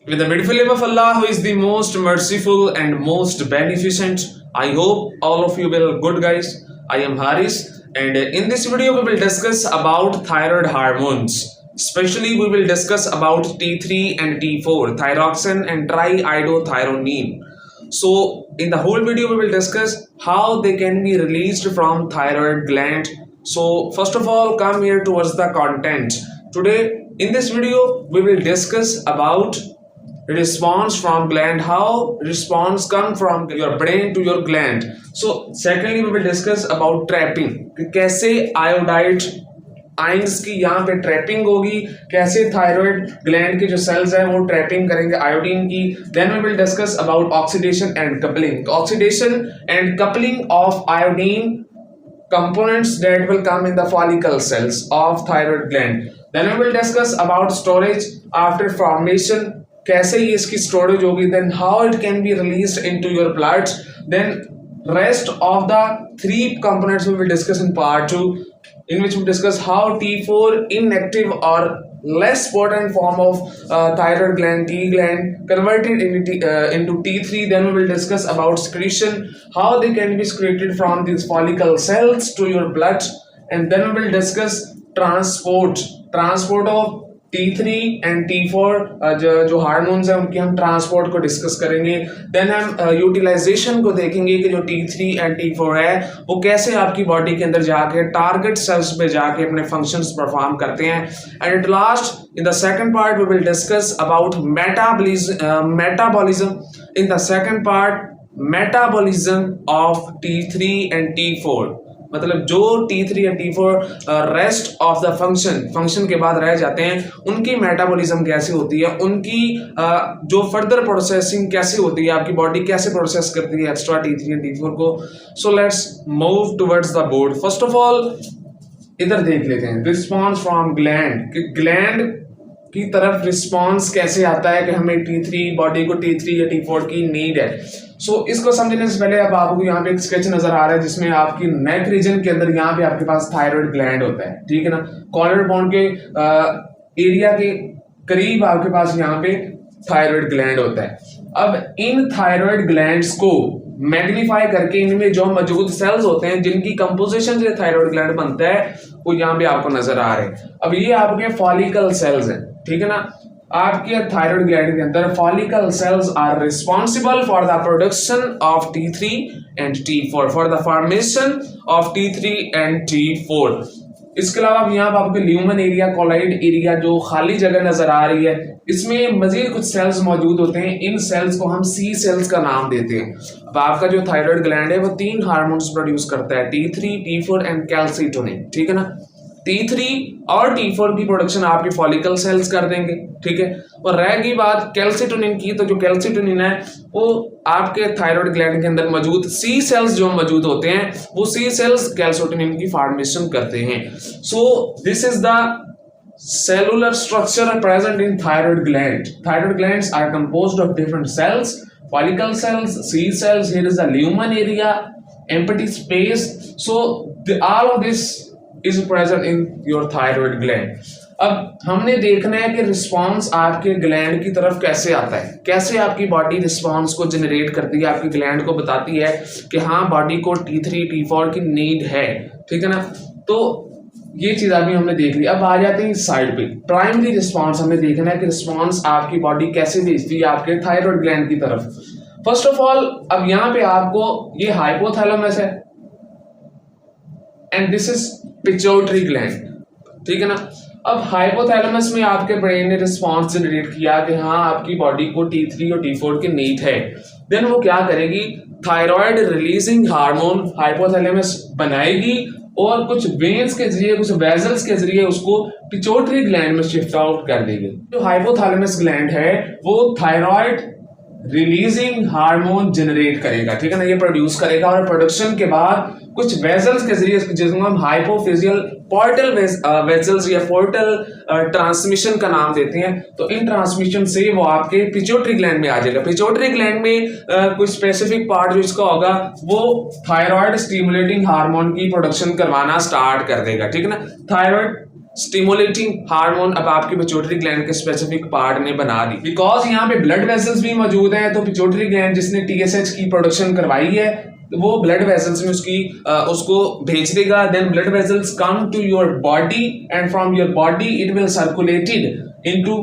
With the beautiful name of Allah, who is the most merciful and most beneficent, I hope all of you will good, guys. I am Haris, and in this video we will discuss about thyroid hormones. Especially, we will discuss about T3 and T4, thyroxine and triiodothyronine. So, in the whole video, we will discuss how they can be released from thyroid gland. So, first of all, come here towards the content. Today, in this video, we will discuss about response from gland, how response come from your brain to your gland. So secondly we will discuss about trapping, कि कैसे iodide ions की यहाँ पे trapping होगी, कैसे thyroid gland के जो sales हैं वो ट्रैपिंग करेंगे आयोडीन की. Then we will discuss about oxidation and coupling, oxidation and coupling of iodine components that will come in the follicle cells of thyroid gland. Then we will discuss about storage after formation, कैसे ये इसकी storage होगी, then how it can be released into your blood. Then rest of the three components we will discuss in part 2, in which we discuss how T4 inactive or less potent form of thyroid gland, T gland, converted into T3. Then we will discuss about secretion, how they can be secreted from these follicle cells to your blood. And then we will discuss transport of T3 and T4 जो hormones हैं उनकी हम transport को discuss करेंगे. Then हम utilisation को देखेंगे कि जो T3 एंड T4 है वो कैसे आपकी बॉडी के अंदर जाके टारगेट सेल्स पे जाके अपने फंक्शंस परफॉर्म करते हैं. And at last in the second part we will discuss about metabolism. In the second part metabolism of T3 and T4, मतलब जो T3 या T4 rest of the function के बाद रह जाते हैं उनकी मेटाबॉलिज्म कैसी होती है, उनकी जो फर्दर प्रोसेसिंग कैसी होती है, आपकी बॉडी कैसे प्रोसेस करती है एक्स्ट्रा T3 या T4 को. So let's move towards the board. First of all इधर देख लेते हैं रिस्पॉन्स फ्रॉम ग्लैंड, कि ग्लैंड की तरफ रिस्पॉन्स कैसे आता है कि हमें T3 बॉडी को T3 या T4 की नीड है. सो इसको समझने से पहले अब आपको यहाँ पे एक स्केच नजर आ रहा है जिसमें आपकी नेक रीजन के अंदर यहाँ पे आपके पास थायराइड ग्लैंड होता है, ठीक है ना. कॉलर बोन के एरिया के करीब आपके पास यहाँ पे थायराइड ग्लैंड होता है. अब इन थायराइड ग्लैंड्स को मैग्नीफाई करके इनमें जो मौजूद सेल्स होते हैं जिनकी कंपोजिशन से थायराइड ग्लैंड बनता है वो यहाँ पे आपको नजर आ रहे हैं. अब ये आपके फॉलिकल सेल्स हैं, ठीक है ना. आपके थायराइड ग्लैंड के अंदर follicle cells are responsible for the production of T3 and T4, for the formation of T3 and T4. इसके अलावा यहाँ पर आपके ल्यूमन एरिया, कॉलाइड एरिया, जो खाली जगह नजर आ रही है, इसमें मजीद कुछ सेल्स मौजूद होते हैं. इन सेल्स को हम सी सेल्स का नाम देते हैं. अब आपका जो थायराइड ग्लैंड है वो 3 हार्मोन्स प्रोड्यूस करता है, T3, T4 एंड कैल्सिटोनिन, ठीक है ना. T3 और T4 की प्रोडक्शन आपके फॉलिकल सेल्स कर देंगे, ठीक है. और रहेगी बात कैल्सिटोनिन की, तो जो कैल्सिटोनिन है वो आपके थायराइड ग्लैंड के अंदर मौजूद सी सेल्स जो मौजूद होते हैं वो सी सेल्स कैल्सिटोनिन की फॉर्मेशन करते हैं. सो this is the cellular structure present in thyroid gland. Thyroid glands are composed of different cells, follicle cells, C cells. Here is the lumen area, empty space. So all of this is present in your thyroid gland. अब हमने देखना है कि response आपके gland की तरफ कैसे आता है, कैसे आपकी बॉडी रिस्पॉन्स को जनरेट करती है, आपकी ग्लैंड को बताती है कि हाँ बॉडी को T3 T4 की नीड है, ठीक है ना. तो ये चीज अभी हमने देख ली. अब आ जाते हैं इस साइड पे. प्राइमरी रिस्पॉन्स हमें देखना है कि रिस्पॉन्स आपकी बॉडी कैसे भेजती है आपके थायराइड ग्लैंड की तरफ. फर्स्ट ऑफ ऑल अब यहाँ पे आपको ये हाइपोथैलेमस है and this is pituitary gland, ठीक है ना. अब हाइपोथैलेमस में आपके ब्रेन ने रिस्पॉन्स जनरेट किया कि हाँ आपकी बॉडी को T3 और T4 की नीड है. देन वो क्या करेगी, थायराइड रिलीजिंग हार्मोन हाइपोथैलेमस बनाएगी और कुछ वेन्स के जरिए, कुछ वेजल्स के जरिए उसको पिट्यूटरी ग्लैंड में शिफ्ट आउट कर देगी. जो हाइपोथैलेमस ग्लैंड है वो थायराइड रिलीजिंग हार्मोन जनरेट करेगा, ठीक है ना. ये प्रोड्यूस करेगा और प्रोडक्शन के बाद कुछ वेजल्स के जरिए, जिसको हम हाइपोफिजियल पोर्टल वेजल्स या पोर्टल ट्रांसमिशन का नाम देते हैं, तो इन ट्रांसमिशन से वो आपके पिट्यूटरी ग्लैंड में आ जाएगा. पिट्यूटरी ग्लैंड में कुछ स्पेसिफिक पार्ट जो इसका होगा वो थायराइड स्टिमुलेटिंग हार्मोन की प्रोडक्शन करवाना स्टार्ट कर देगा, ठीक है ना. थायराइड स्टिमुलेटिंग हार्मोन अब आपकी पिट्यूटरी ग्लैंड के स्पेसिफिक पार्ट ने बना दी। बिकॉज यहाँ पे ब्लड वेसल्स भी मौजूद हैं, तो पिट्यूटरी ग्लैंड जिसने टीएसएच की प्रोडक्शन करवाई है वो ब्लड वेसल्स में उसको भेज देगा। Then blood vessels come to your body and from your body it will circulated into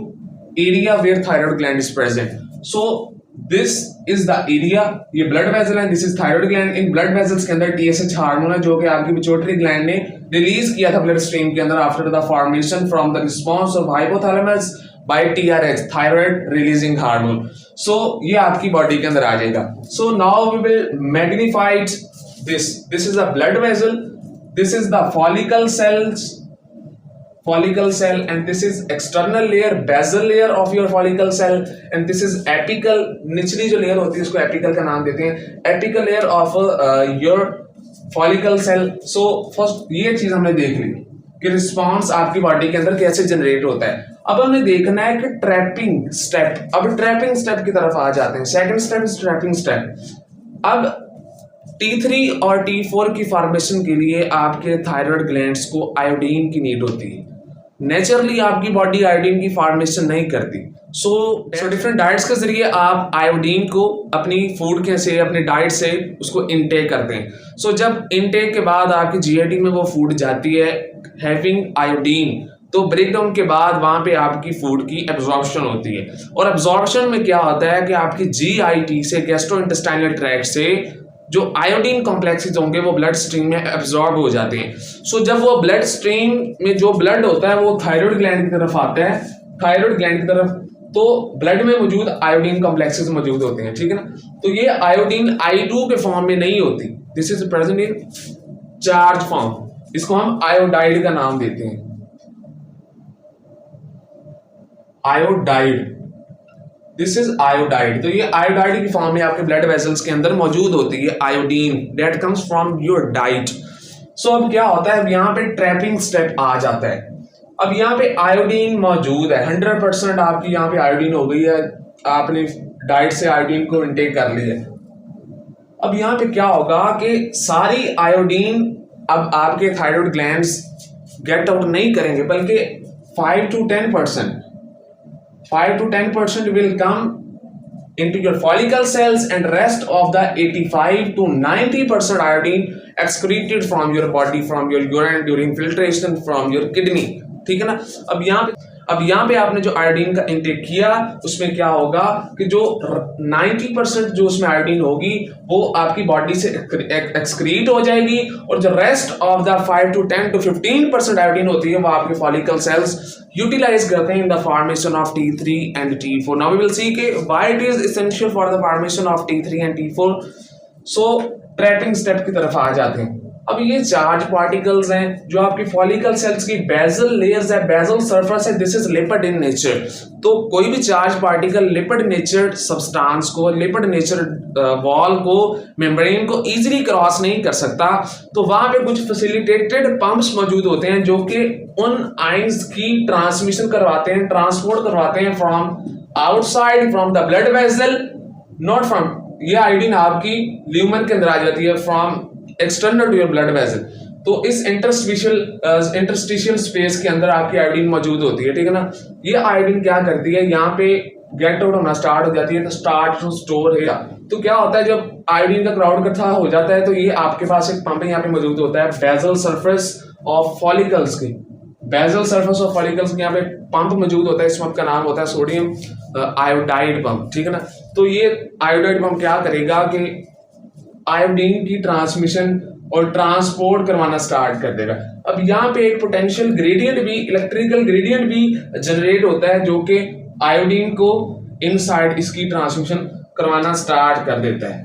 area where thyroid gland is present. So this is the area, ये ब्लड वेसल है, this is thyroid gland. इन blood vessels के अंदर TSH hormone है जो कि आपकी pituitary gland ने रिलीज किया था ब्लड स्ट्रीम के अंदर after the formation from the response of hypothalamus by TRH, thyroid releasing hormone. So ये आपकी बॉडी के अंदर आ जाएगा। So now we will magnified this is a blood vessel, this is the follicle cell, and this is external layer, basal layer of your follicle cell, and this is apical, निचली जो layer होती है उसको apical का नाम देते हैं, apical layer of your follicle cell। so first ये चीज हमने देख ली कि रिस्पॉन्स आपकी बॉडी के अंदर कैसे जनरेट होता है। अब हमें देखना है कि ट्रैपिंग स्टेप, अब ट्रैपिंग स्टेप की तरफ आ जाते हैं। Second step is trapping step. अब T3 और T4 की फॉर्मेशन के लिए आपके थायराइड ग्लैंड्स को आयोडीन की नीड होती है। नेचुरली आपकी बॉडी आयोडीन की फॉर्मेशन नहीं करती। सो डिफरेंट डाइट्स के जरिए आप आयोडीन को अपनी फूड के से, अपनी डाइट से उसको इनटेक करते हैं। सो जब इनटेक के बाद आपकी जीआईटी में वो फूड जाती है हैविंग आयोडीन, तो ब्रेकडाउन के बाद वहां पे आपकी फूड की एब्जॉर्प्शन होती है। और एब्जॉर्प्शन में क्या होता है कि आपकी जीआईटी से, गैस्ट्रोइंटेस्टाइनल ट्रैक्ट से जो आयोडीन कॉम्प्लेक्सेस होंगे वो ब्लड स्ट्रीम में एब्जॉर्ब हो जाते हैं। सो जब वो ब्लड स्ट्रीम में जो ब्लड होता है वो थायराइड ग्लैंड की तरफ आता है, थायराइड ग्लैंड की तरफ, तो ब्लड में मौजूद आयोडीन कॉम्प्लेक्सेस मौजूद होते हैं, ठीक है ना। तो ये आयोडीन I2 के फॉर्म में नहीं होती, this is present in charge form, इसको हम आयोडाइड का नाम देते हैं, आयोडाइड, दिस इज आयोडाइड। तो ये आयोडाइड की फॉर्म में आपके ब्लड वेसल्स के अंदर मौजूद होती है iodine, that comes from your diet. So अब क्या होता है, अब यहाँ पे ट्रैपिंग स्टेप आ जाता है। अब यहाँ पे आयोडीन मौजूद है, 100% आपकी यहाँ पे आयोडीन हो गई है, आपने डाइट से आयोडीन को इनटेक कर लिया है। अब यहाँ पे क्या होगा कि सारी आयोडीन अब आपके थायराइड ग्लैंड्स गेट आउट नहीं करेंगे, बल्कि 5 to 10% will come into your follicle cells, and rest of the 85 to 90% iodine excreted from your body, from your urine during filtration from your kidney, ठीक है ना। अब यहाँ पे आपने जो आयोडीन का इंटेक किया उसमें क्या होगा कि जो 90% जो उसमें आयोडीन होगी वो आपकी बॉडी से एक्सक्रीट हो जाएगी, और जो rest of the 5 to 10 to 15% iodine होती है वो आपके फॉलिकल सेल्स यूटिलाइज करते हैं in the formation of T3 and T4। Now we will see के why it is essential for the formation of T3 and T4। So trapping step की तरफ आ जाते हैं। अब ये चार्ज पार्टिकल्स हैं जो आपकी फॉलिकल सेल्स की बेजल लेयर्स है, बेजल सरफेस है, this is lipid in nature. तो कोई भी charge particle lipid nature substance को, लिपिड नेचर वॉल को, मेम्ब्रेन को इजीली क्रॉस नहीं कर सकता। तो वहां पे कुछ फैसिलिटेटेड पंप्स मौजूद होते हैं जो कि उन आयंस की ट्रांसमिशन करवाते हैं, ट्रांसपोर्ट करवाते हैं from outside, from the blood vessel, not from, ये आयोडीन आपकी ल्यूमन के अंदर आ जाती है from external to your blood vessel. तो इस इंटरस्टिशियल स्पेस के अंदर आपकी आयोडीन मौजूद होती है, ठीक है ना। ये आयोडीन क्या करती है, यहाँ पे गेट आउट होना स्टार्ट हो जाती है, तो स्टार्ट टू स्टोर है। तो क्या होता है जब आयोडीन का क्राउड इकट्ठा हो जाता है तो ये आपके पास एक पंप यहाँ पे मौजूद होता है, बेजल सरफेस ऑफ फॉलिकल्स की, बेजल सरफेस ऑफ फॉलिकल्स के यहाँ पे पंप मौजूद होता है। इस पंप का नाम होता है सोडियम आयोडाइड पंप, ठीक है ना। तो ये आयोडाइड पंप क्या करेगा कि आयोडीन की ट्रांसमिशन और ट्रांसपोर्ट करवाना स्टार्ट कर देगा। अब यहाँ पे एक पोटेंशियल ग्रेडियंट भी, इलेक्ट्रिकल ग्रेडियंट भी जनरेट होता है जो कि आयोडीन को इनसाइड इसकी ट्रांसमिशन करवाना स्टार्ट कर देता है।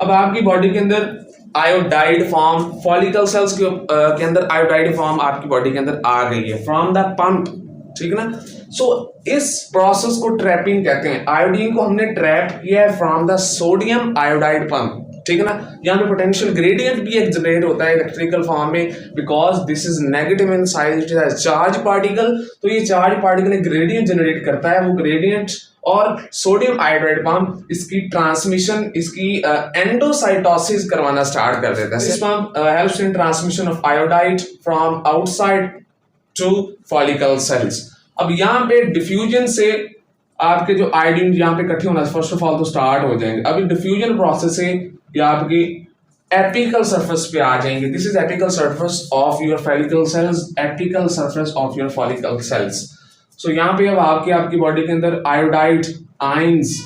अब आपकी बॉडी के अंदर आयोडाइड फॉर्म, फॉलिकल सेल्स के अंदर आयोडाइड फॉर्म आपकी बॉडी के अंदर आ गई है फ्रॉम द पंप, ठीक है ना। सो इस प्रोसेस को ट्रैपिंग कहते हैं। आयोडीन को हमने ट्रैप किया है from the sodium iodide pump, ठीक है ना। यहाँ पे पोटेंशियल ग्रेडियंट भी एक जनरेट होता है इलेक्ट्रिकल फॉर्म में, because this is negative in size, it is charge particle. तो ये चार्ज पार्टिकल एक ग्रेडियंट जनरेट करता है, वो ग्रेडियंट और सोडियम आयोडाइड पंप इसकी ट्रांसमिशन, इसकी एंडोसाइटोसिस करवाना स्टार्ट कर देता है। This pump helps in transmission of iodide from outside to follicle cells. अब यहाँ पे डिफ्यूजन से आपके जो आयोडीन यहाँ पे इकट्ठे होना फर्स्ट ऑफ ऑल तो स्टार्ट हो जाएंगे। अभी डिफ्यूजन प्रोसेस से ये आपकी एपिकल सरफेस पे आ जाएंगे। This is apical surface of your follicle cells, apical surface of your follicle cells. So यहाँ पे अब आपकी बॉडी के अंदर आयोडाइड आयंस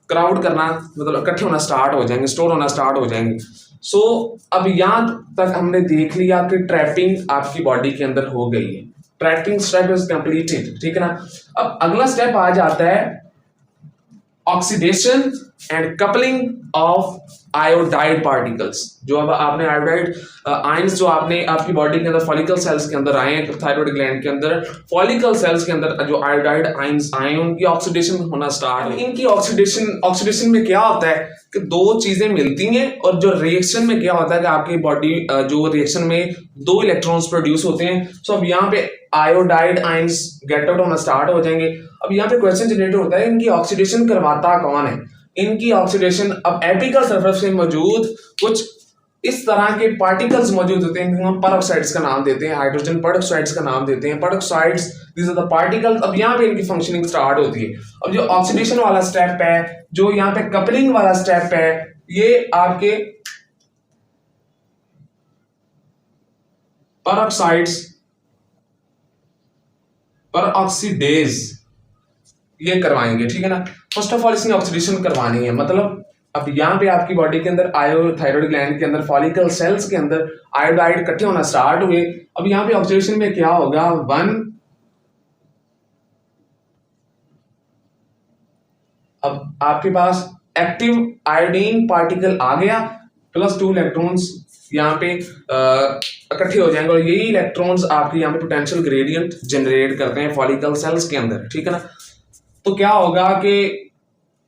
क्राउड करना मतलब इकट्ठे होना स्टार्ट हो जाएंगे, स्टोर होना स्टार्ट हो जाएंगे। सो अब यहाँ तक हमने देख लिया कि ट्रैपिंग आपकी बॉडी के अंदर हो गई है, ट्रैपिंग स्टेप इज कंप्लीटेड, ठीक है ना। अब अगला स्टेप आ जाता है oxidation and coupling of iodide particles. जो अब आपने आयोडाइड आयंस जो आपने आपकी बॉडी के अंदर फॉलिकल सेल्स के अंदर आए हैं, थायराइड ग्लैंड के अंदर फॉलिकल सेल्स के अंदर जो आयोडाइड आयंस आए हैं उनकी ऑक्सीडेशन होना स्टार्ट। इनकी ऑक्सीडेशन में क्या होता है कि दो चीजें मिलती हैं और जो रिएक्शन में क्या होता है कि आपकी बॉडी जो रिएक्शन में दो इलेक्ट्रॉन्स प्रोड्यूस होते हैं। सो अब यहाँ पे आयोडाइड आयंस गेट आउट होना स्टार्ट हो जाएंगे। अब यहाँ पे क्वेश्चन जनरेट होता है इनकी ऑक्सीडेशन करवाता कौन है। इनकी ऑक्सीडेशन अब एपिकल सरफेस पे मौजूद कुछ इस तरह के पार्टिकल्स मौजूद होते हैं, हम परऑक्साइड्स का नाम देते हैं, हाइड्रोजन परऑक्साइड्स का नाम देते हैं, परऑक्साइड्स, दिस आर द पार्टिकल्स। अब यहाँ पे इनकी फंक्शनिंग स्टार्ट होती है। अब जो ऑक्सीडेशन वाला स्टेप है, जो यहाँ पे कपलिंग वाला स्टेप है, ये आपके परऑक्साइड्स, परऑक्सीडेज ये करवाएंगे, ठीक है ना। फर्स्ट ऑफ ऑल इसने ऑक्सीडेशन करवानी है, मतलब अब यहाँ पे आपकी बॉडी के अंदर थायराइड ग्लैंड के अंदर फॉलिकल सेल्स के अंदर आयोडाइड इकट्ठे होना स्टार्ट हुए। अब यहाँ पे ऑक्सीडेशन में क्या होगा, अब आपके पास एक्टिव आयोडीन पार्टिकल आ गया प्लस 2 इलेक्ट्रॉन्स यहाँ पे इकट्ठे हो जाएंगे और यही इलेक्ट्रॉन्स आपके यहाँ पे पोटेंशियल ग्रेडियंट जनरेट करते हैं फॉलिकल सेल्स के अंदर, ठीक है ना। तो क्या होगा कि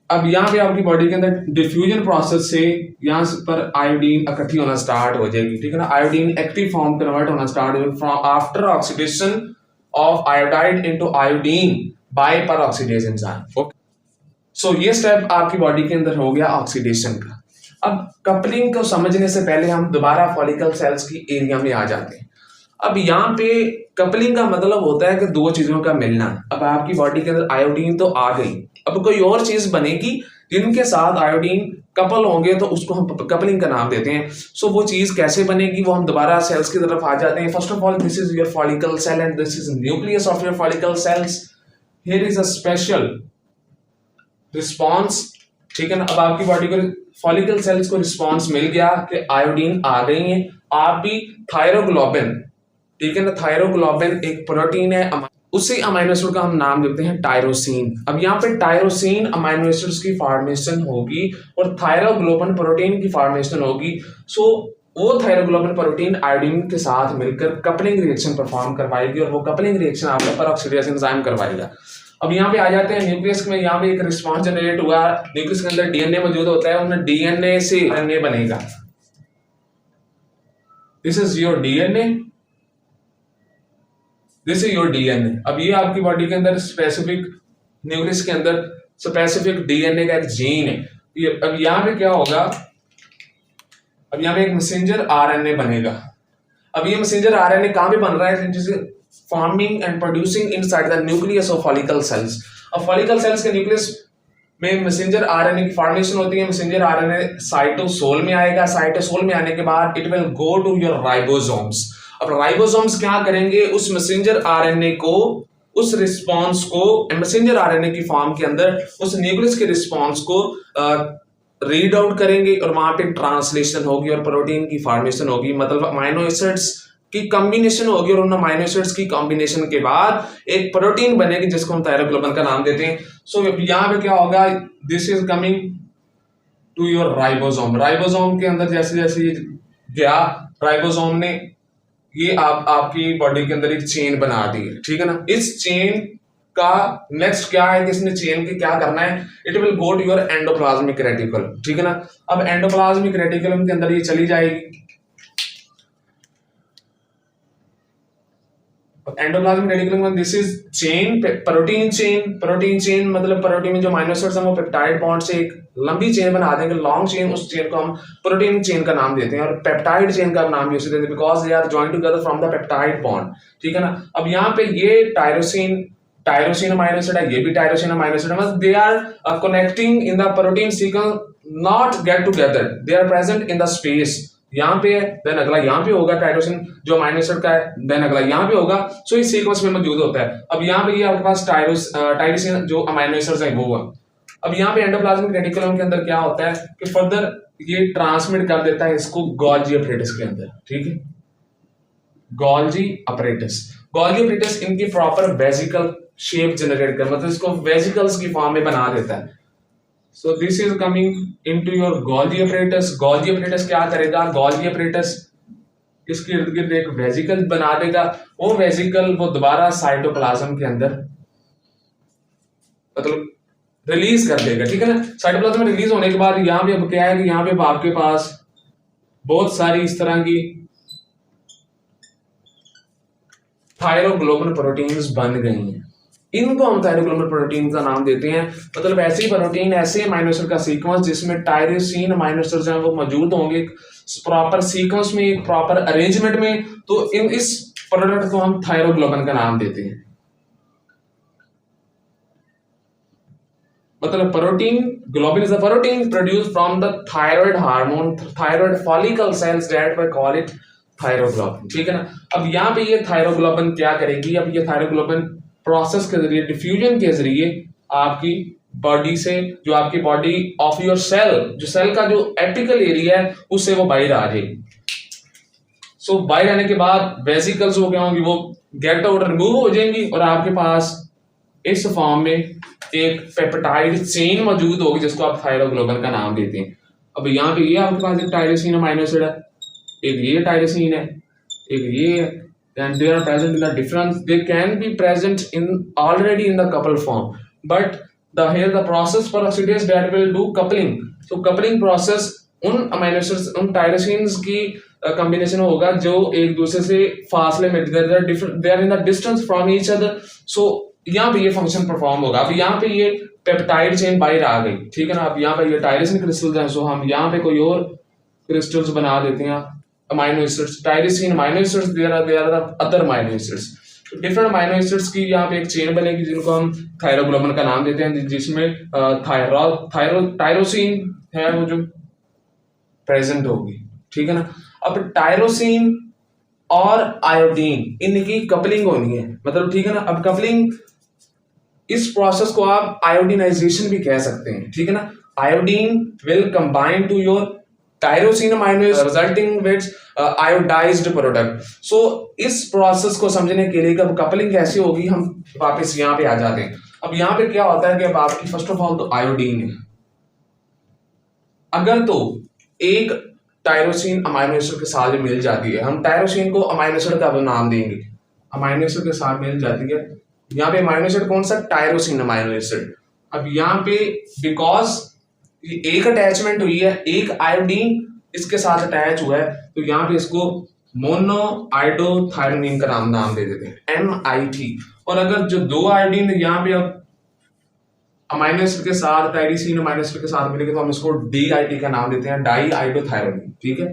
अब यहाँ पे आपकी बॉडी के अंदर डिफ्यूजन प्रोसेस से यहाँ पर आयोडीन इकट्ठी होना स्टार्ट हो जाएगी, ठीक है ना। आयोडीन एक्टिव फॉर्म कन्वर्ट होना स्टार्ट होगा from after oxidation of iodide into iodine by peroxidase enzyme. Okay, so ये स्टेप आपकी बॉडी के अंदर हो गया ऑक्सीडेशन का। अब कपलिंग को समझने से पहले हम दोबारा फॉलिकल सेल्स की एरिया में आ जाते हैं। अब यहाँ पे कपलिंग का मतलब होता है कि दो चीजों का मिलना। अब आपकी बॉडी के अंदर आयोडीन तो आ गई, अब कोई और चीज बनेगी जिनके साथ आयोडीन कपल होंगे तो उसको हम कपलिंग का नाम देते हैं। सो वो चीज कैसे बनेगी वो हम दोबारा सेल्स की तरफ आ जाते हैं। First of all this is your follicle cell and this is nucleus of your follicle cells. Here is a special response, ठीक है ना। अब आपकी बॉडी को फॉलिकल सेल्स को रिस्पॉन्स मिल गया कि आयोडीन आ गई है। आप भी थायरोग्लोबिन, ठीक है ना, थायरोग्लोबिन एक प्रोटीन है, उसी अमीनो एसिड का हम नाम देते हैं टायरोसिन। अब यहाँ पे टायरोसिन अमीनो एसिड्स की फॉर्मेशन होगी और थायरोग्लोबिन प्रोटीन की फॉर्मेशन होगी। सो वो थायरोग्लोबिन प्रोटीन आयोडीन के साथ मिलकर कपलिंग रिएक्शन परफॉर्म करवाएगी और वो कपलिंग रिएक्शन आपका परऑक्सीडेज एंजाइम करवाएगा। अब यहाँ पे आ जाते हैं न्यूक्लियस में। यहाँ पे एक रिस्पॉन्स जनरेट हुआ, न्यूक्लियस के अंदर डीएनए मौजूद होता है, उनमें डीएनए से आरएनए बनेगा। This is your DNA, this is your DNA. अब ये आपकी बॉडी के अंदर स्पेसिफिक न्यूक्लियस के अंदर स्पेसिफिक डीएनए का एक जीन है। अब यहाँ पे क्या होगा, अब यहाँ पे एक मैसेंजर आरएनए बनेगा। अब ये मैसेंजर आरएनए कहाँ पे बन रहा है, जैसे forming and producing inside the nucleus of follicle cells. अब फॉलिकल सेल्स के न्यूक्लियस में मैसेंजर आरएनए की फॉर्मेशन होती है। मैसेंजर आरएनए साइटोसोल में आएगा, साइटोसोल में आने के बाद it will go to your ribosomes. अब राइबोसोम्स क्या करेंगे, उस मैसेंजर आरएनए को, उस रिस्पॉन्स को मैसेंजर आरएनए की फॉर्म के अंदर उस न्यूक्लियस के रिस्पॉन्स को रीड आउट करेंगे और वहां पे ट्रांसलेशन होगी और प्रोटीन की फॉर्मेशन होगी, मतलब अमीनो एसिड्स की कॉम्बिनेशन होगी और उन अमीनो एसिड्स की कॉम्बिनेशन के बाद एक प्रोटीन बनेगी जिसको हम थायरोग्लोबिन का नाम देते हैं। सो यहाँ पे क्या होगा, this is coming to your ribosome. Ribosome के अंदर जैसे जैसे गया, राइबोसोम ने ये आपकी बॉडी के अंदर एक चेन बना दी है, ठीक है ना। इस चेन का नेक्स्ट क्या है कि इसने चेन के क्या करना है, it will go to your endoplasmic reticulum, ठीक है ना। अब एंडोप्लाज्मिक रेटिकुलम के अंदर ये चली जाएगी। Endoplasmic reticulum this is chain, protein chain मतलब प्रोटीन में जो अमीनो एसिड्स हैं वो पेप्टाइड बॉन्ड से एक लंबी चेन बना देंगे, लॉन्ग चेन, उस चेन को हम प्रोटीन चेन का नाम देते हैं और पेप्टाइड चेन का नाम भी उसे देते हैं because they are joined together from the peptide bond, ठीक है ना। अब यहाँ पे ये टायरोसिन अमीनो एसिड है, ये भी टायरोसिन अमीनो एसिड है, मतलब they are connecting in the protein sequence, not get together, they are present in the space. यहाँ पे है, देन अगला यहाँ पे होगा टायरोसिन जो अमीनो एसिड का है, देन अगला यहाँ पे होगा, सो इस सीक्वेंस में मौजूद होता है। अब यहाँ पे ये आपके पास टायरोसिन जो अमीनो एसिड्स है वो है। अब यहाँ पे एंडोप्लाज्मिक रेटिकुलम के अंदर क्या होता है कि फर्दर ये ट्रांसमिट कर देता है इसको गोल्गी अपरेटस के अंदर, ठीक है। गोल्गी अपरेटस इनकी प्रॉपर वेसिकल शेप जनरेट कर, मतलब इसको वेसिकल्स की फॉर्म में बना देता है। So this is coming into your Golgi apparatus. Golgi apparatus क्या करेगा? Golgi apparatus इसके इर्द गिर्द एक वेसिकल बना देगा, वो वेसिकल वो दोबारा साइटोप्लाज्म के अंदर मतलब रिलीज कर देगा, ठीक है ना। साइटोप्लाज्म में रिलीज होने के बाद यहाँ पे अब क्या है कि यहाँ पे आपके पास बहुत सारी इस तरह की थायरोग्लोबिन प्रोटीन्स बन गई हैं, इनको हम थायरोग्लोबिन प्रोटीन का नाम देते हैं। मतलब ऐसी प्रोटीन, ऐसे अमीनो एसिड का सीक्वेंस जिसमें टायरोसिन अमीनो एसिड्स हैं वो मौजूद होंगे प्रॉपर सीक्वेंस में, एक प्रॉपर अरेंजमेंट में, तो इस प्रोडक्ट को हम थायरोग्लोबिन का नाम देते हैं। मतलब protein, globin is a protein produced from the thyroid hormone, thyroid follicle cells, that we call it thyroglobin, ठीक है ना। अब यहाँ पे ये थायरोग्लोबिन क्या करेगी? अब ये थायरोग्लोबिन प्रोसेस के जरिए, डिफ्यूजन के जरिए आपकी बॉडी से, जो आपकी बॉडी ऑफ योर सेल, जो सेल का जो एपिकल एरिया है उससे वो बाहर आ जाएगी। सो बाहर आने के बाद वेसिकल्स हो क्या होंगी, वो गेट आउट, रिमूव हो जाएंगी और आपके पास इस फॉर्म में एक पेप्टाइड चेन मौजूद होगी जिसको आप थायरोग्लोबिन का नाम देते हैं। अब यहाँ पे ये आपके पास एक टायरोसिन अमीनो एसिड है, एक ये टायरोसिन है, एक ये है, and they are present in the different, they can be present in already in the couple form, but here the process for oxidase that will do coupling, so coupling process उन amino acids, उन टायरोसिन्स की combination होगा जो एक दूसरे से फासले में, they are in the distance from each other, so यहाँ पे ये फंक्शन परफॉर्म होगा। अब यहाँ पे ये पेप्टाइड चेन बाहर आ गई, ठीक है ना। अब यहाँ पे ये टायरोसिन क्रिस्टल्स हैं, सो हम यहाँ पे कोई और क्रिस्टल्स बना देते हैं amino acids, tyrosine amino acids, there are the other amino acids, different amino acids की यहाँ पे एक चेन बनेगी जिनको हम थायरोग्लोबिन का नाम देते हैं, जिसमें टायरोसिन है वो जो प्रेजेंट होगी, ठीक है ना। अब टायरोसिन और आयोडीन इनकी कपलिंग होनी है, मतलब ठीक है ना। अब कपलिंग, इस प्रोसेस को आप आयोडीनाइजेशन भी कह सकते हैं, ठीक है ना। Iodine will combine to your tyrosine amino acid resulting with iodised product. So इस प्रोसेस को समझने के लिए कब कपलिंग कैसी होगी, हम वापस यहाँ पे आ जाते हैं। अब यहाँ पे क्या होता है कि अब आपकी फर्स्ट ऑफ ऑल तो आयोडीन है, अगर तो एक टायरोसिन अमीनो एसिड के साथ मिल जाती है, हम टायरोसिन को अमीनो एसिड का नाम देंगे, अमीनो एसिड के साथ मिल जाती है, यहाँ पे अमीनो एसिड कौन सा? Tyrosine amino acid. अब यहाँ पे बिकॉज एक अटैचमेंट हुई है, एक आयोडीन इसके साथ अटैच हुआ है, तो यहाँ पे इसको मोनो आयोडोथायरोनिन का नाम दे देते हैं, MIT। और अगर जो दो आयोडीन यहाँ पे अब अमीनो एसिड के साथ, टायरोसिन अमीनो एसिड के साथ मिलेंगे तो हम इसको DIT का नाम देते हैं, डाई आयोडोथायरोनिन, ठीक है।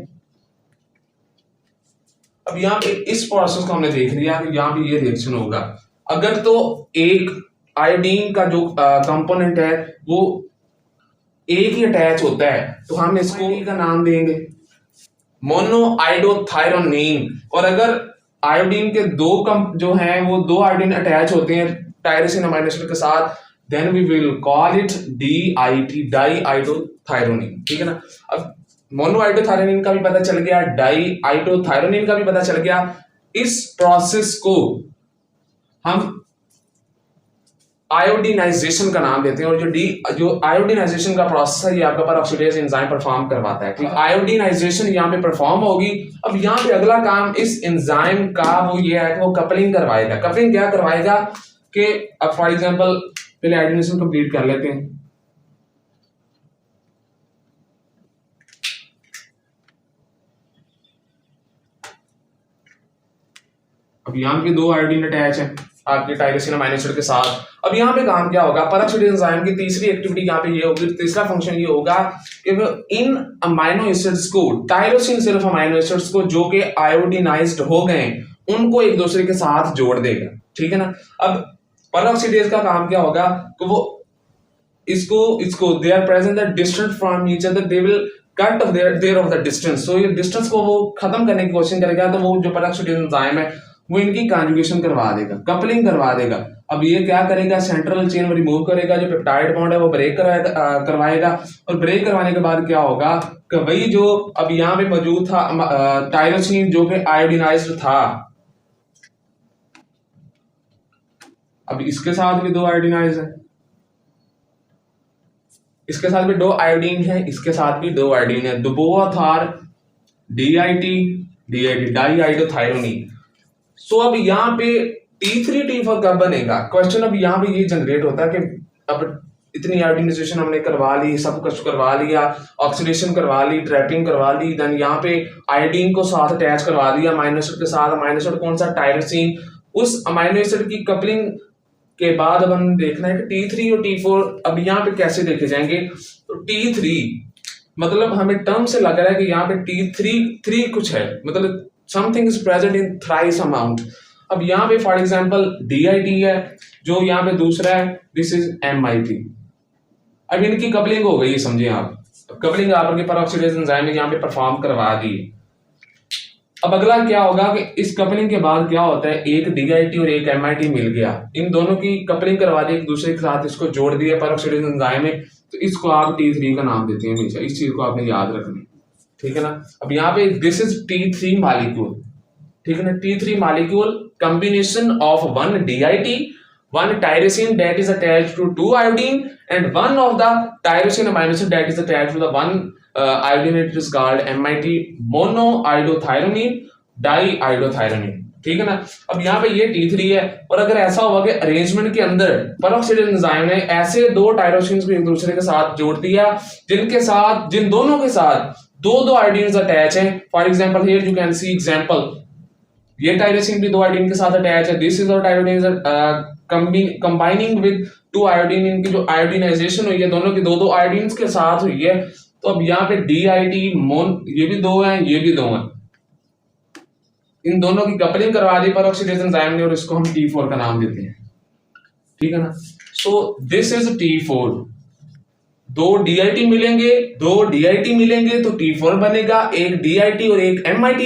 अब यहाँ पे इस प्रोसेस को हमने देख लिया कि यहाँ पे ये रिएक्शन होगा। अगर तो एक आयोडीन का जो कंपोनेंट है वो एक ही अटैच होता है तो हम इसको का नाम देंगे मोनो आयोडोथायरोनिन। और अगर आयोडीन के दो जो हैं वो दो आयोडीन अटैच होते हैं टायरोसिन अमीनो एसिड के साथ, then we will call it DIT, diiodothyronine, ठीक है ना। अब मोनो आयोडोथायरोनिन का भी पता चल गया, डाई आयोडोथायरोनिन का भी पता चल गया। इस प्रोसेस को हम आयोडीनाइजेशन का नाम देते हैं, और जो आयोडीनाइजेशन का प्रोसेस है ये आपका पर ऑक्सीडेज एंजाइम परफॉर्म करवाता है, ठीक है। आयोडीनाइजेशन यहाँ पे परफॉर्म होगी। अब यहाँ पे अगला काम इस एंजाइम का वो ये है कि वो कपलिंग करवाएगा। कपलिंग क्या करवाएगा कि अब फॉर एग्जांपल पहले आयोडीनेशन कंप्लीट कर लेते हैं। अब यहाँ पे 2 आयोडीन अटैच है आपके टायरोसिन अमीनो एसिड के साथ। अब यहाँ पे काम क्या होगा, पेरोक्सिडेज एंजाइम की तीसरी एक्टिविटी यहाँ पे ये होगी, तीसरा फंक्शन ये होगा कि वो इन अमीनो एसिड्स को, टायरोसिन सिर्फ अमीनो एसिड्स को जो कि आयोडीनाइज्ड हो गए उनको एक दूसरे के साथ जोड़ देगा, ठीक है ना। अब पेरोक्सिडेज का काम क्या होगा कि वो इसको they are present that distant from each other, they will cut their off the distance, so ये डिस्टेंस को वो खत्म करने की कोशिश करेगा। तो वो जो पेरोक्सिडेज एंजाइम है वो इनकी कॉन्जुगेशन करवा देगा, कपलिंग करवा देगा। अब ये क्या करेगा, सेंट्रल चेन रिमूव करेगा, जो पेप्टाइड बॉन्ड है वो ब्रेक करवाएगा। और ब्रेक करवाने के बाद क्या होगा कि वही जो अब यहाँ पे मौजूद था टायरोसिन जो कि आयोडीनाइज्ड था, अब इसके साथ भी 2 आयोडीनाइज है, इसके साथ भी 2 आयोडीन है, इसके साथ भी 2 आयोडीन है। Both are DIT diiodothyronine. So अब यहाँ पे T3 T4 कब बनेगा, क्वेश्चन अब यहाँ पे ये जनरेट होता है कि अब इतनी आयोडीनाइजेशन हमने करवा ली, सब कुछ करवा लिया, ऑक्सीडेशन करवा ली, ट्रैपिंग करवा ली, देन यहाँ पे आयोडीन को साथ अटैच करवा दिया अमीनो एसिड के साथ। अमीनो एसिड कौन सा, टायरोसिन। उस अमीनो एसिड की कपलिंग के बाद अब हम देखना है कि T3 और T4 अब यहाँ पे कैसे देखे जाएंगे। तो T3 मतलब हमें टर्म से लग रहा है कि यहाँ पे T3 कुछ है, मतलब something is present in thrice amount. अब यहाँ पे फॉर एग्जांपल DIT है, जो यहाँ पे दूसरा है दिस इज MIT। अब इनकी कपलिंग हो गई, समझिए आप, कपलिंग आपके पेरोक्सिडेज एंजाइम ने यहाँ पे परफॉर्म करवा दी। अब अगला क्या होगा कि इस कपलिंग के बाद क्या होता है, एक DIT और एक MIT मिल गया, इन दोनों की कपलिंग करवा दी एक दूसरे के साथ, इसको जोड़ दिया पेरोक्सिडेज एंजाइम में, तो इसको आप T3 का नाम देते हैं हमेशा, इस चीज को आपने याद रखना, ठीक है ना। अब यहाँ पे दिस इज T3 मॉलिक्यूल, ठीक है ना, T3 molecule combination of one DIT, one tyrosine that is attached to 2 iodine, and one of the tyrosine amino acid that is attached to the one iodine, it is called MIT, monoiodothyronine diiodothyronine, ठीक है ना। अब यहाँ पे ये T3 है, और अगर ऐसा होगा कि अरेंजमेंट के अंदर पेरोक्सिडेज एंजाइम ने ऐसे 2 टायरोसिन्स को एक दूसरे के साथ जोड़ दिया जिन दोनों के साथ 2 आयोडीन्स अटैच हैं। For example here you can see example, ये टायरोसिन भी 2 आयोडीन के साथ अटैच है, दिस इज और टायरोसिन कंबाइनिंग विद 2 आयोडीन, इनकी जो आयोडीनाइजेशन हुई है दोनों की 2 आयोडीन्स के साथ हुई है। तो अब यहाँ पे DIT ये भी 2 हैं, ये भी 2 हैं, इन दोनों की कपलिंग करवा दी पेरोक्सिडेज एंजाइम ने, और इसको हम T4 का नाम देते हैं, ठीक है ना। सो दिस इज T4, 2 DIT मिलेंगे तो T4 बनेगा, एक DIT और एक MIT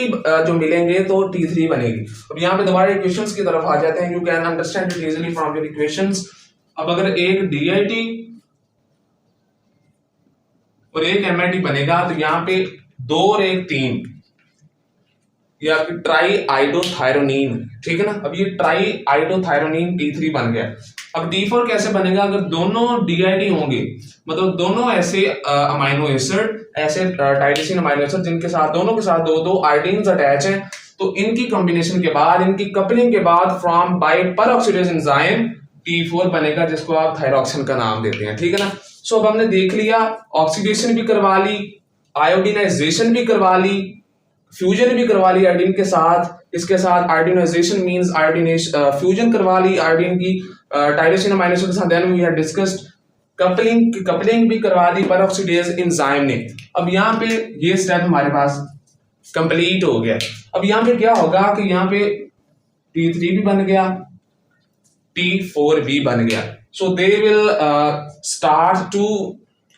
जो मिलेंगे तो T3 बनेगी। अब यहाँ पे दोबारा इक्वेशंस की तरफ आ जाते हैं, you can understand it easily from your equations. अब अगर एक DIT और एक MIT बनेगा तो यहाँ पे 2 और 1 3, ये आपकी ट्राई आइडोथायरोनिन, ठीक है ना। अब ये ट्राई आइडोथायरोनिन T3 बन गया। अब T4 कैसे बनेगा, अगर दोनों DIT होंगे, मतलब दोनों ऐसे अमीनो एसिड, ऐसे टायरोसिन अमीनो एसिड जिनके साथ दोनों के साथ 2 आयोडीन्स अटैच हैं, तो इनकी कॉम्बिनेशन के बाद, इनकी कपलिंग के बाद फ्रॉम बाय पेरोक्सिडेज एंजाइम T4 बनेगा, जिसको आप थायरोक्सिन का नाम देते हैं, ठीक है ना। सो अब हमने देख लिया, ऑक्सीडेशन भी करवा ली, आयोडीनाइजेशन भी करवा ली, फ्यूजन भी करवा ली आयोडीन के साथ, इसके साथ आयोडीनाइजेशन मींस आयोडीनेशन, फ्यूजन करवा ली आयोडीन की टायरोसिन अमीनो एसिड के साथ, then we have discussed coupling भी करवा दी पेरोक्सिडेज एंजाइम ने। अब यहाँ पे ये स्टेप हमारे पास कंप्लीट हो गया। अब यहाँ पे क्या होगा कि यहाँ पे T3 भी बन गया, T4 भी बन गया, सो दे विल स्टार्ट टू,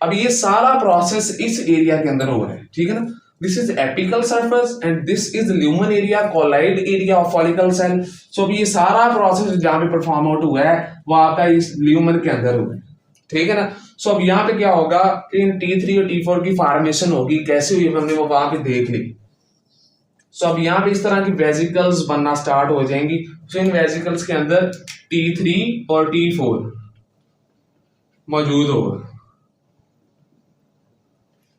अब ये सारा प्रोसेस इस एरिया के अंदर हो रहा है, ठीक है ना। This is apical surface and this is lumen area, colloid area of follicle cell. So अब ये सारा प्रोसेस जहाँ पे परफॉर्म आउट हुआ है वो आपका इस ल्यूमन के अंदर हुआ है, ठीक है ना। सो अब यहाँ पे क्या होगा कि इन T3 और T4 की फॉर्मेशन होगी, कैसे हुई हमने वो वहां पे देख ली। सो अब यहाँ पे इस तरह की वेजिकल्स बनना स्टार्ट हो जाएंगी। सो इन वेजिकल्स के अंदर T3 और T4 मौजूद होगा।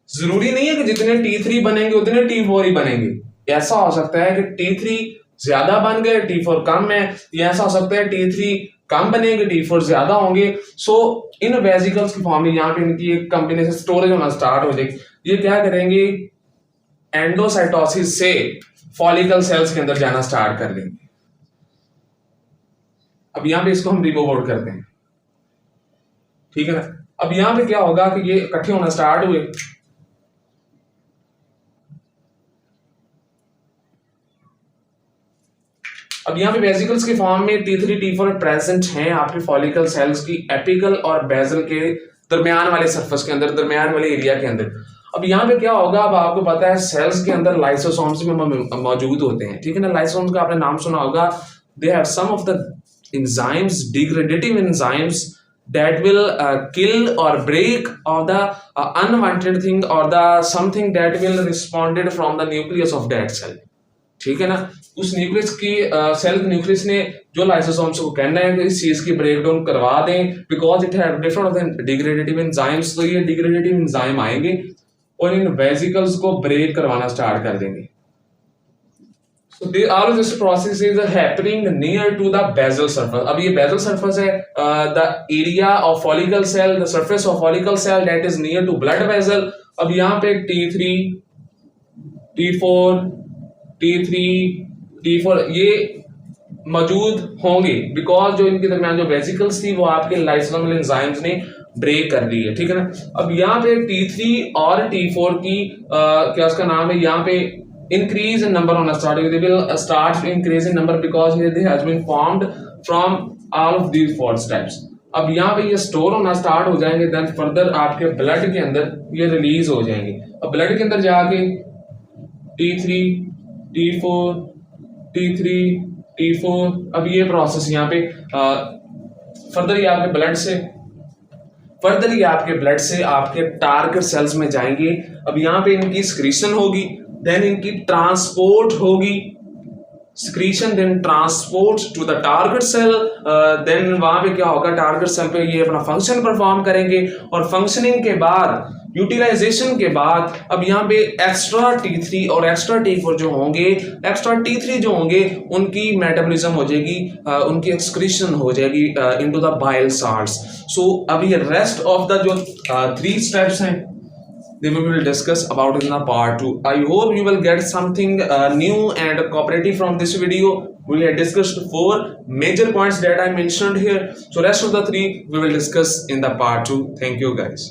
जरूरी नहीं है कि जितने T3 बनेंगे उतने T4 ही बनेंगे, ऐसा हो सकता है कि T3 ज्यादा बन गए, T4 कम है, या ऐसा हो सकता है T3 कम बनेंगे, T4 ज्यादा होंगे। सो इन वेजिकल्स की फॉर्म में यहाँ पे इनकी एक कॉम्बिनेशन स्टोरेज होना स्टार्ट हो जाएगी। ये क्या करेंगे, एंडोसाइटोसिस से फॉलिकल सेल्स के अंदर जाना स्टार्ट कर लेंगे, अब यहाँ पे इसको हम रिमूव आउट करते हैं, ठीक है ना। अब यहाँ पे क्या होगा कि ये इकट्ठे होना स्टार्ट हुए, अब यहाँ पे वेसिकल्स के फॉर्म में T3 T4 प्रेजेंट हैं आपके फॉलिकल सेल्स की एपिकल और बेजल के दरमियान वाले सरफेस के अंदर, दरमियान वाले एरिया के अंदर। अब यहाँ पे क्या होगा, अब आपको पता है सेल्स के अंदर लाइसोसोम्स भी मौजूद होते हैं, ठीक है ना। लाइसोसोम्स का आपने नाम सुना होगा, they have some of the enzymes, degradative enzymes that will kill or break of the unwanted thing or the something that will responded from the nucleus of that cell, ठीक है ना। उस न्यूक्लियस की सेल न्यूक्लियस ने जो lysosomes को कहना है कि इस चीज की ब्रेक डाउन करवा दें, because it have different of the degradative enzymes. तो ये डिग्रेडेटिव एंजाइम आएंगे और इन वेसिकल्स को ब्रेक करवाना स्टार्ट कर देंगे। So all of this process is happening near to the basal surface. अब ये basal surface है, the area of follicle cell, the surface of follicle cell that is near to blood vessel. अब यहाँ पे T3, T4, T3, T4 ये मौजूद होंगे because जो इनके दरमियान जो वेसिकल्स थी वो आपके लाइसोसोमल एंजाइम्स ने ब्रेक कर दी है, ठीक है ना। अब यहाँ पे T3 और T4 की क्या उसका नाम है, यहाँ पे increase in number on a start, they will start to increase in number because they has been formed from all of these four steps. अब यहाँ पे ये स्टोर होना स्टार्ट हो जाएंगे, देन फर्दर आपके ब्लड के अंदर ये रिलीज हो जाएंगे। अब ब्लड के अंदर जाके T3, T4, T3, T4, अब ये प्रोसेस यहाँ पे फर्दर ये आपके ब्लड से आपके टारगेट सेल्स में जाएंगे। अब यहाँ पे इनकी स्क्रीशन होगी, देन इनकी ट्रांसपोर्ट होगी, secretion then transport to the target cell, then वहां पे क्या होगा, टारगेट सेल पे ये अपना फंक्शन परफॉर्म करेंगे और फंक्शनिंग के बाद, यूटिलाइजेशन के बाद अब यहाँ पे एक्स्ट्रा T3 और एक्स्ट्रा T4 जो होंगे, एक्स्ट्रा T3 जो होंगे उनकी मेटाबॉलिज्म हो जाएगी, उनकी एक्सक्रीशन हो जाएगी इनटू द बाइल साल्ट्स। सो अब ये रेस्ट ऑफ द जो 3 स्टेप्स हैं they will discuss about in the part 2. I hope you will get something new and cooperative from this video. We have discussed 4 major points that I mentioned here. So rest of the 3 we will discuss in the part 2. Thank you guys.